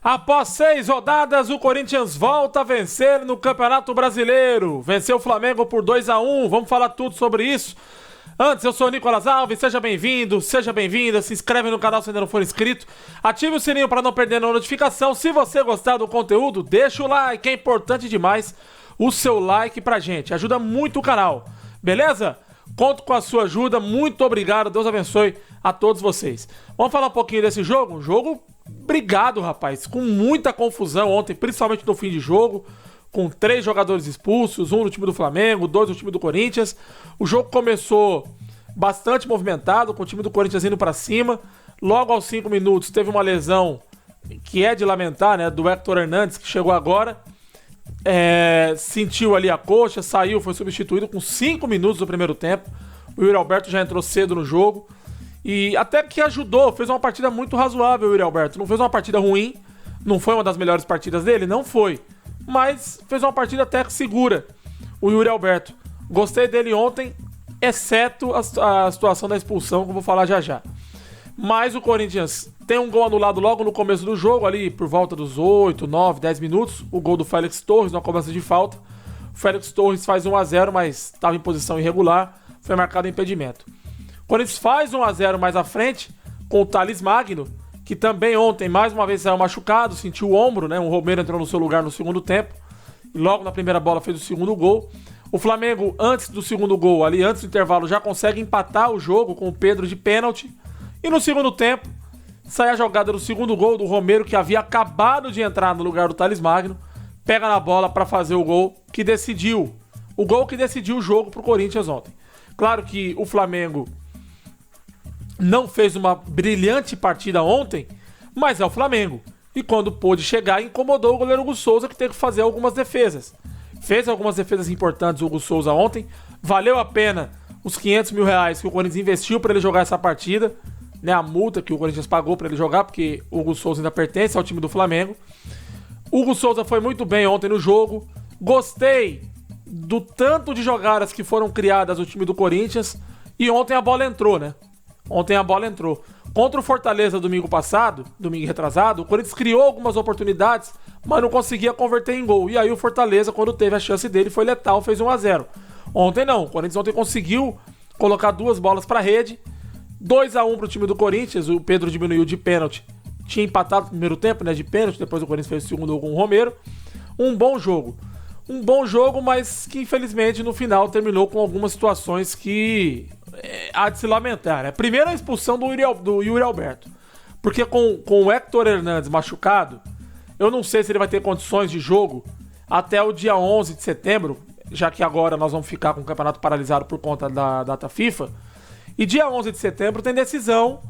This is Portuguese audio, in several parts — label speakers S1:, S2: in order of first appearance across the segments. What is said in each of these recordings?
S1: Após 6 rodadas, o Corinthians volta a vencer no Campeonato Brasileiro. Venceu o Flamengo por 2-1. Vamos falar tudo sobre isso. Antes, eu sou o Nicolas Alves, seja bem-vindo, seja bem-vinda, se inscreve no canal se ainda não for inscrito, ative o sininho para não perder a notificação. Se você gostar do conteúdo, deixa o like, é importante demais o seu like pra gente, ajuda muito o canal, beleza? Conto com a sua ajuda, muito obrigado, Deus abençoe a todos vocês. Vamos falar um pouquinho desse jogo? Um jogo brigado, rapaz, com muita confusão ontem, principalmente no fim de jogo, com 3 jogadores expulsos, 1 no time do Flamengo, 2 no time do Corinthians. O jogo começou bastante movimentado, com o time do Corinthians indo pra cima. Logo aos 5 minutos teve uma lesão que é de lamentar, né, do Héctor Hernandes, que chegou agora. Sentiu ali a coxa, saiu, foi substituído com 5 minutos do primeiro tempo. O Yuri Alberto já entrou cedo no jogo e até que ajudou, fez uma partida muito razoável o Yuri Alberto. Não fez uma partida ruim, não foi uma das melhores partidas dele, não foi, mas fez uma partida até que segura o Yuri Alberto. Gostei dele ontem, exceto a situação da expulsão, que eu vou falar já já. Mas o Corinthians tem um gol anulado logo no começo do jogo, ali por volta dos 8, 9, 10 minutos. O gol do Félix Torres, na cobrança de falta. O Félix Torres faz 1-0, mas estava em posição irregular. Foi marcado impedimento. O Corinthians faz 1-0 mais à frente, com o Thales Magno, que também ontem, mais uma vez, saiu machucado, sentiu o ombro, né? O Romero entrou no seu lugar no segundo tempo. E logo na primeira bola fez o segundo gol. O Flamengo, antes do segundo gol, ali antes do intervalo, já consegue empatar o jogo com o Pedro de pênalti. E no segundo tempo, sai a jogada do segundo gol do Romero, que havia acabado de entrar no lugar do Thales Magno, pega na bola para fazer o gol que decidiu. O gol que decidiu o jogo pro Corinthians ontem. Claro que o Flamengo não fez uma brilhante partida ontem, mas é o Flamengo. E quando pôde chegar, incomodou o goleiro Hugo Souza, que teve que fazer algumas defesas. Fez algumas defesas importantes o Hugo Souza ontem. Valeu a pena os 500 mil reais que o Corinthians investiu para ele jogar essa partida, né, a multa que o Corinthians pagou para ele jogar, porque o Hugo Souza ainda pertence ao time do Flamengo. O Hugo Souza foi muito bem ontem no jogo. Gostei do tanto de jogadas que foram criadas no time do Corinthians. E ontem a bola entrou, né? Ontem a bola entrou. Contra o Fortaleza domingo retrasado, o Corinthians criou algumas oportunidades, mas não conseguia converter em gol. E aí o Fortaleza, quando teve a chance dele, foi letal, fez 1-0. Ontem não, o Corinthians ontem conseguiu colocar 2 bolas pra rede. 2-1 pro time do Corinthians, o Pedro diminuiu de pênalti. Tinha empatado no primeiro tempo, né, de pênalti, depois o Corinthians fez o segundo gol com o Romero. Um bom jogo, mas que infelizmente no final terminou com algumas situações que há de se lamentar, né? Primeiro a expulsão do Yuri Alberto, porque com o Héctor Hernandes machucado, eu não sei se ele vai ter condições de jogo até o dia 11 de setembro, já que agora nós vamos ficar com o campeonato paralisado por conta da data FIFA. E dia 11 de setembro tem decisão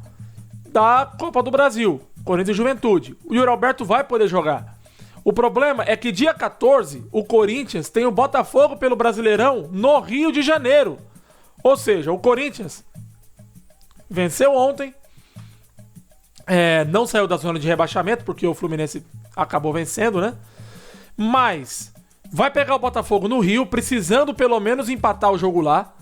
S1: da Copa do Brasil, Corinthians e Juventude. O Yuri Alberto vai poder jogar. O problema é que dia 14 o Corinthians tem o Botafogo pelo Brasileirão no Rio de Janeiro. Ou seja, o Corinthians venceu ontem, não saiu da zona de rebaixamento, porque o Fluminense acabou vencendo, né? Mas vai pegar o Botafogo no Rio, precisando pelo menos empatar o jogo lá.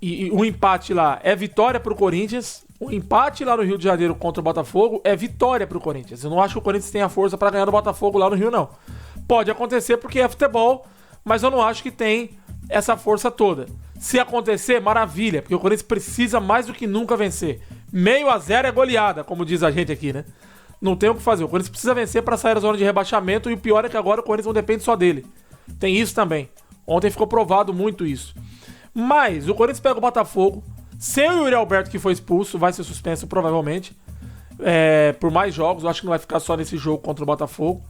S1: E o empate lá é vitória pro Corinthians. O empate lá no Rio de Janeiro contra o Botafogo é vitória pro Corinthians. Eu não acho que o Corinthians tenha força pra ganhar do Botafogo lá no Rio, não. Pode acontecer porque é futebol, mas eu não acho que tem essa força toda. Se acontecer, maravilha, porque o Corinthians precisa mais do que nunca vencer. 0-0 é goleada, como diz a gente aqui, né? Não tem o que fazer. O Corinthians precisa vencer pra sair da zona de rebaixamento, e o pior é que agora o Corinthians não depende só dele. Tem isso também. Ontem ficou provado muito isso. Mas o Corinthians pega o Botafogo sem o Yuri Alberto, que foi expulso, vai ser suspenso provavelmente por mais jogos. Eu acho que não vai ficar só nesse jogo contra o Botafogo.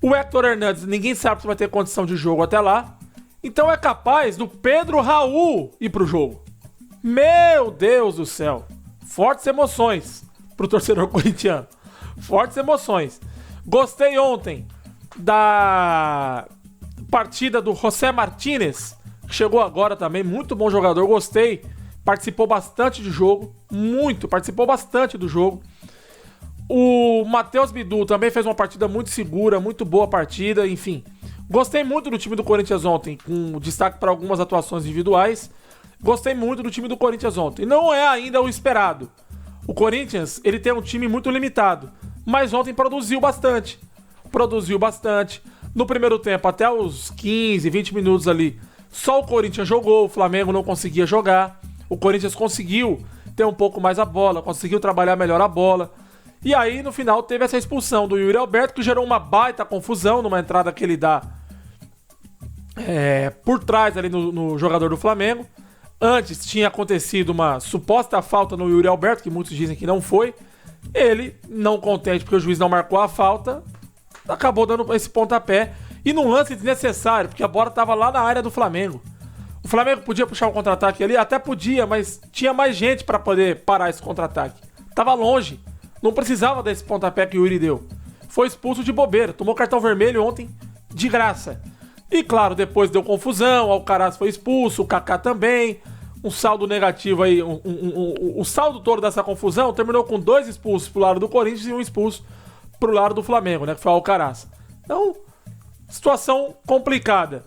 S1: O Héctor Hernandes, ninguém sabe se vai ter condição de jogo até lá. Então é capaz do Pedro Raul ir pro jogo. Meu Deus do céu. Fortes emoções pro torcedor corintiano. Fortes emoções. Gostei ontem da partida do José Martínez, que chegou agora também, muito bom jogador, gostei, participou bastante do jogo, participou bastante do jogo. O Matheus Bidu também fez uma partida muito segura, muito boa partida, enfim. Gostei muito do time do Corinthians ontem, com destaque para algumas atuações individuais. Gostei muito do time do Corinthians ontem. Não é ainda o esperado. O Corinthians, ele tem um time muito limitado. mas ontem produziu bastante. No primeiro tempo, até os 15, 20 minutos ali, só o Corinthians jogou, o Flamengo não conseguia jogar. O Corinthians conseguiu ter um pouco mais a bola, conseguiu trabalhar melhor a bola. E aí, no final, teve essa expulsão do Yuri Alberto, que gerou uma baita confusão numa entrada que ele dá por trás ali no jogador do Flamengo. Antes tinha acontecido uma suposta falta no Yuri Alberto, que muitos dizem que não foi. Ele, não contente porque o juiz não marcou a falta, acabou dando esse pontapé. E num lance desnecessário, porque a bola estava lá na área do Flamengo. O Flamengo podia puxar um contra-ataque ali? Até podia, mas tinha mais gente para poder parar esse contra-ataque. Tava longe. Não precisava desse pontapé que o Yuri deu. Foi expulso de bobeira. Tomou cartão vermelho ontem de graça. E claro, depois deu confusão. O Alcaraz foi expulso, o Kaká também. Um saldo negativo aí. O saldo todo dessa confusão terminou com 2 expulsos pro lado do Corinthians e 1 expulso pro lado do Flamengo, né? Que foi o Alcaraz. Então, situação complicada.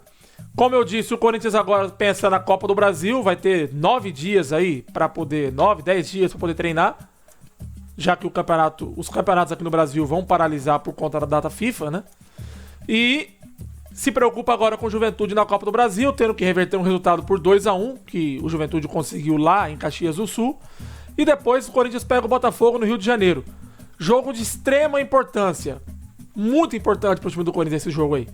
S1: Como eu disse, o Corinthians agora pensa na Copa do Brasil, vai ter 9 dias aí para poder, 9, 10 dias para poder treinar, já que os campeonatos aqui no Brasil vão paralisar por conta da data FIFA, né? E se preocupa agora com o Juventude na Copa do Brasil, tendo que reverter um resultado por 2-1, que o Juventude conseguiu lá em Caxias do Sul. E depois o Corinthians pega o Botafogo no Rio de Janeiro. Jogo de extrema importância, muito importante para o time do Corinthians esse jogo aí.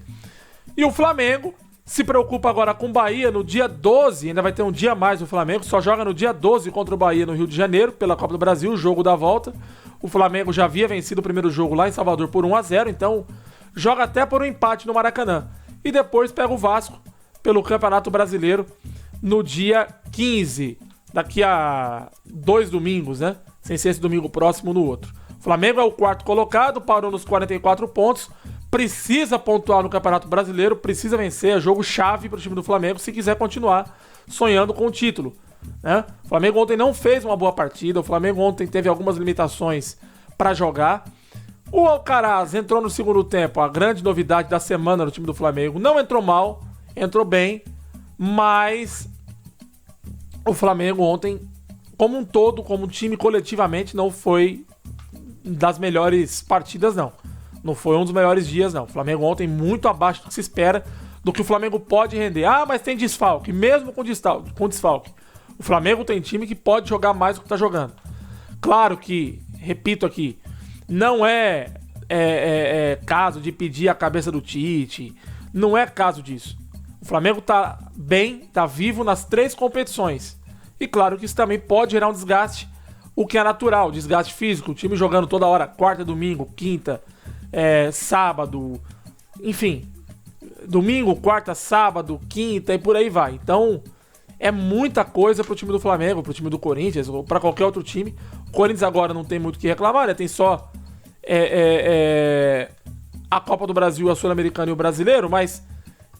S1: E o Flamengo se preocupa agora com o Bahia no dia 12, ainda vai ter um dia a mais o Flamengo, só joga no dia 12 contra o Bahia no Rio de Janeiro, pela Copa do Brasil, o jogo da volta. O Flamengo já havia vencido o primeiro jogo lá em Salvador por 1-0, então joga até por um empate no Maracanã. E depois pega o Vasco pelo Campeonato Brasileiro no dia 15, daqui a 2 domingos, né? Sem ser esse domingo próximo no outro. O Flamengo é o 4º colocado, parou nos 44 pontos, precisa pontuar no Campeonato Brasileiro, precisa vencer, é jogo chave para o time do Flamengo se quiser continuar sonhando com o título, né? O Flamengo ontem não fez uma boa partida, o Flamengo ontem teve algumas limitações para jogar. O Alcaraz entrou no segundo tempo, a grande novidade da semana no time do Flamengo, não entrou mal, entrou bem, mas o Flamengo ontem, como um todo, como um time coletivamente, não foi das melhores partidas, não. Não foi um dos melhores dias, não. O Flamengo ontem muito abaixo do que se espera, do que o Flamengo pode render. Ah, mas tem desfalque. Mesmo com desfalque. O Flamengo tem time que pode jogar mais do que está jogando. Claro que, repito aqui, não é caso de pedir a cabeça do Tite. Não é caso disso. O Flamengo tá bem, tá vivo nas 3 competições. E claro que isso também pode gerar um desgaste, o que é natural, desgaste físico. O time jogando toda hora, quarta, domingo, quinta, sábado, enfim, domingo, quarta, sábado, quinta e por aí vai. Então, é muita coisa pro time do Flamengo, pro time do Corinthians ou pra qualquer outro time. O Corinthians agora não tem muito o que reclamar, né? Tem só a Copa do Brasil, a Sul-Americana e o Brasileiro, mas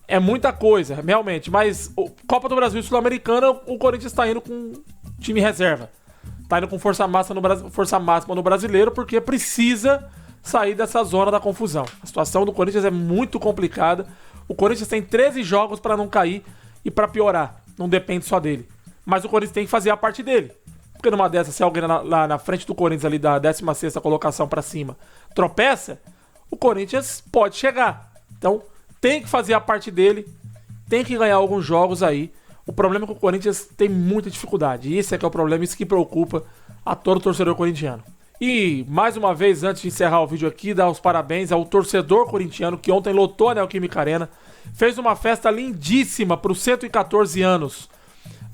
S1: é muita coisa, realmente. Mas Copa do Brasil e Sul-Americana, o Corinthians tá indo com time reserva. Tá indo com força máxima no Brasileiro, porque precisa sair dessa zona da confusão. A situação do Corinthians é muito complicada. O Corinthians tem 13 jogos para não cair e para piorar. Não depende só dele. Mas o Corinthians tem que fazer a parte dele. Porque numa dessas, se alguém lá na frente do Corinthians ali da 16ª colocação para cima tropeça, o Corinthians pode chegar. Então tem que fazer a parte dele, tem que ganhar alguns jogos aí. O problema é que o Corinthians tem muita dificuldade. E esse é que é o problema, isso que preocupa a todo torcedor corintiano. E, mais uma vez, antes de encerrar o vídeo aqui, dar os parabéns ao torcedor corintiano que ontem lotou a Neoquímica Arena, fez uma festa lindíssima para os 114 anos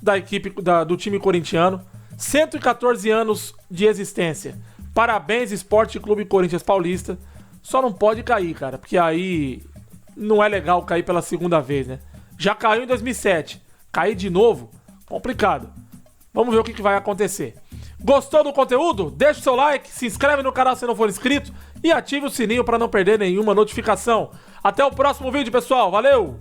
S1: da equipe do time corintiano. 114 anos de existência. Parabéns, Esporte Clube Corinthians Paulista. Só não pode cair, cara, porque aí não é legal cair pela segunda vez, né? Já caiu em 2007. Cair de novo? Complicado. Vamos ver o que vai acontecer. Gostou do conteúdo? Deixa o seu like, se inscreve no canal se não for inscrito e ative o sininho para não perder nenhuma notificação. Até o próximo vídeo, pessoal. Valeu!